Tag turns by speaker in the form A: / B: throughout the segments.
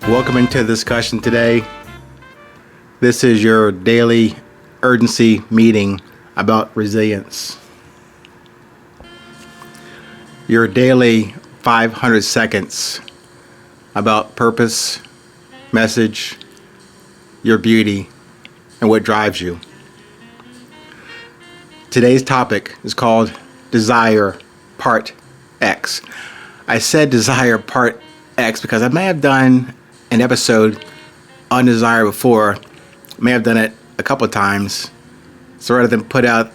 A: Welcome into the discussion today. This is your daily urgency meeting about resilience. Your daily 500 seconds about purpose, message, your beauty, and what drives you. Today's topic is called Desire Part X. I said Desire Part X because I may have done an episode on desire before. May have done it a couple of times. So rather than put out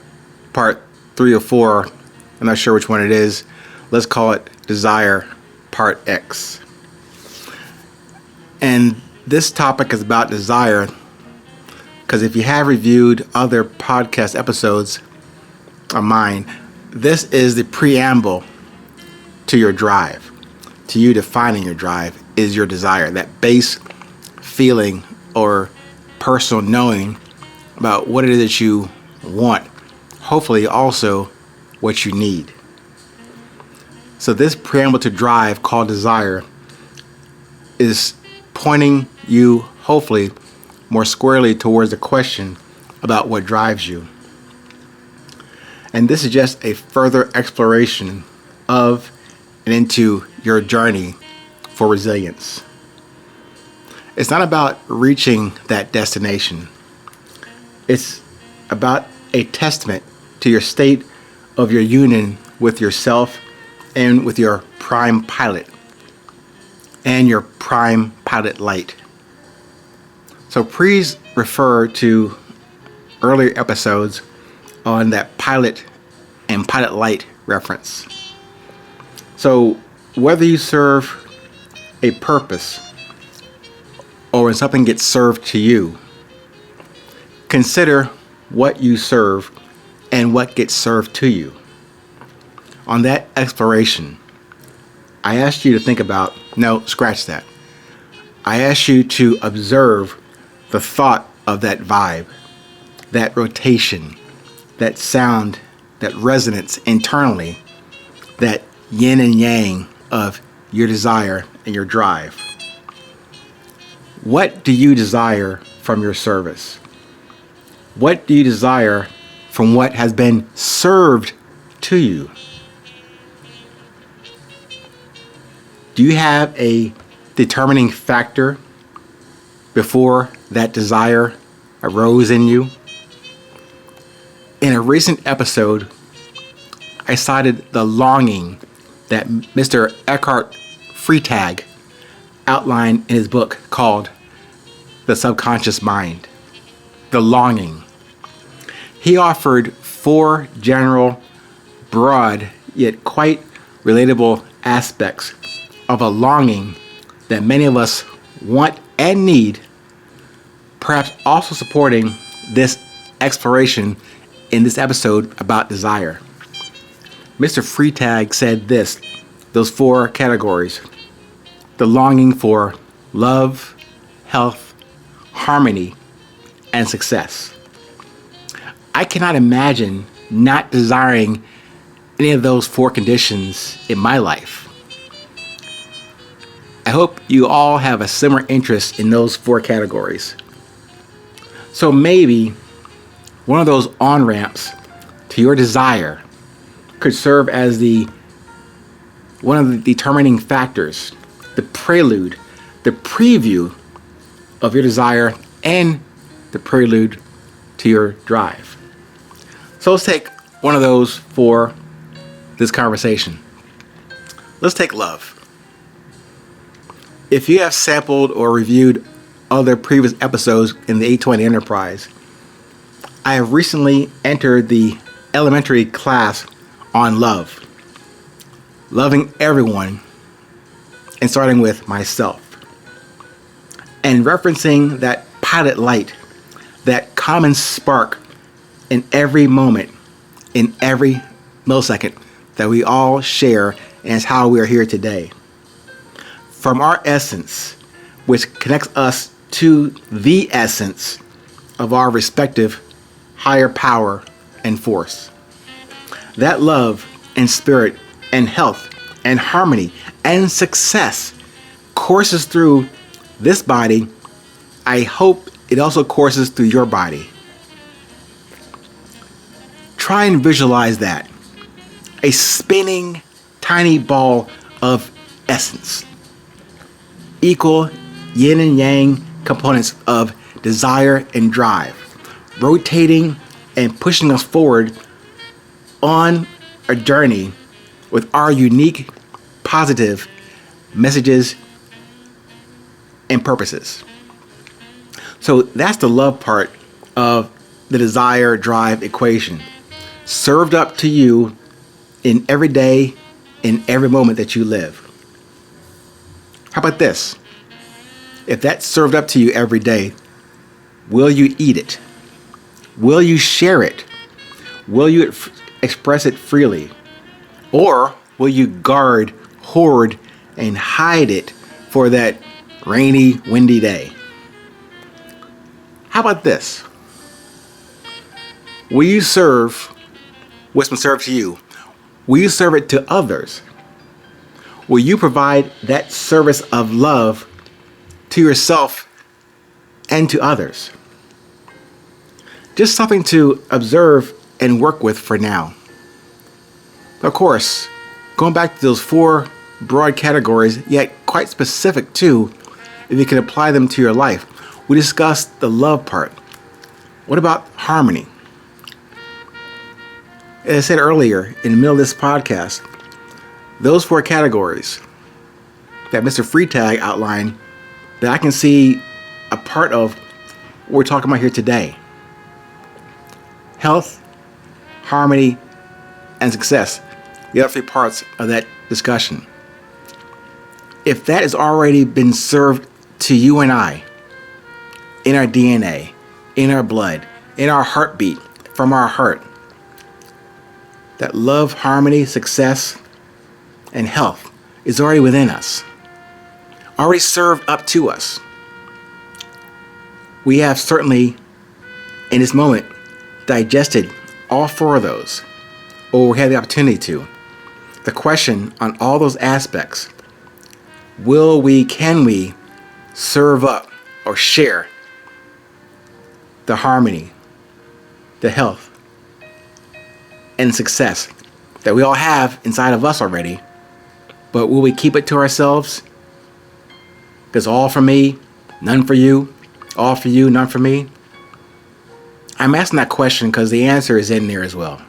A: part 3 or 4, I'm not sure which one it is, let's call it Desire Part X. And this topic is about desire because if you have reviewed other podcast episodes of mine, this is the preamble to your drive. To you defining your drive is your desire, that base feeling or personal knowing about what it is that you want, hopefully also what you need. So this preamble to drive called desire is pointing you hopefully more squarely towards the question about what drives you. And this is just a further exploration of and into your journey for resilience. It's not about reaching that destination. It's about a testament to your state of your union with yourself and with your prime pilot and your prime pilot light. So please refer to earlier episodes on that pilot and pilot light reference. So whether you serve a purpose or when something gets served to you, consider what you serve and what gets served to you. On that exploration, I asked you to think about, no, scratch that. I asked you to observe the thought of that vibe, that rotation, that sound, that resonance internally, that yin and yang of your desire and your drive. What do you desire from your service? What do you desire from what has been served to you? Do you have a determining factor before that desire arose in you? In a recent episode, I cited the longing that Mr. Eckhart Freitag outlined in his book called The Subconscious Mind. The longing. He offered 4 general, broad, yet quite relatable aspects of a longing that many of us want and need, perhaps also supporting this exploration in this episode about desire. Mr. Freitag said this, those 4 categories: the longing for love, health, harmony, and success. I cannot imagine not desiring any of those 4 conditions in my life. I hope you all have a similar interest in those 4 categories. So maybe one of those on-ramps to your desire could serve as one of the determining factors, the prelude, the preview of your desire and the prelude to your drive. So let's take one of those for this conversation. Let's take love. If you have sampled or reviewed other previous episodes in the 820 Enterprise, I have recently entered the elementary class on love. Loving everyone and starting with myself. And referencing that pilot light, that common spark in every moment, in every millisecond that we all share, and is how we are here today. From our essence, which connects us to the essence of our respective higher power and force. That love and spirit and health and harmony and success courses through this body, I hope it also courses through your body. Try and visualize that. A spinning tiny ball of essence. Equal yin and yang components of desire and drive, rotating and pushing us forward on a journey with our unique positive messages and purposes. So that's the love part of the desire drive equation, served up to you in every day, in every moment that you live. How about this? If that's served up to you every day, will you eat it? Will you share it? Will you express it freely? Or will you guard, hoard, and hide it for that rainy, windy day? How about this? Will you serve what's been served to you? Will you serve it to others? Will you provide that service of love to yourself and to others? Just something to observe and work with for now. Of course, going back to those 4 broad categories, yet quite specific too, if you can apply them to your life. We discussed the love part. What about harmony? As I said earlier, in the middle of this podcast, those 4 categories that Mr. Freetag outlined, that I can see a part of what we're talking about here today. Health, harmony, and success. The other 3 parts of that discussion. If that has already been served to you and I, in our DNA, in our blood, in our heartbeat, from our heart, that love, harmony, success, and health is already within us, already served up to us. We have certainly, in this moment, digested all 4 of those, or we had the opportunity to. The question on all those aspects, can we serve up or share the harmony, the health, and success that we all have inside of us already, but will we keep it to ourselves? Because all for me, none for you, all for you, none for me. I'm asking that question because the answer is in there as well.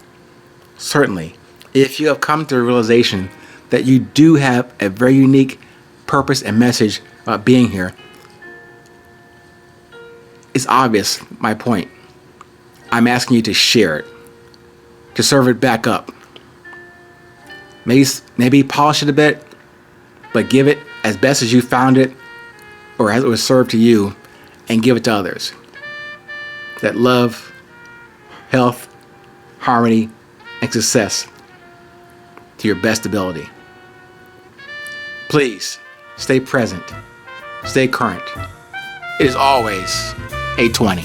A: Certainly, if you have come to the realization that you do have a very unique purpose and message about being here, it's obvious my point. I'm asking you to share it, to serve it back up. Maybe polish it a bit, but give it as best as you found it or as it was served to you, and give it to others. That love, health, harmony, and success to your best ability. Please stay present, stay current. It is always 820.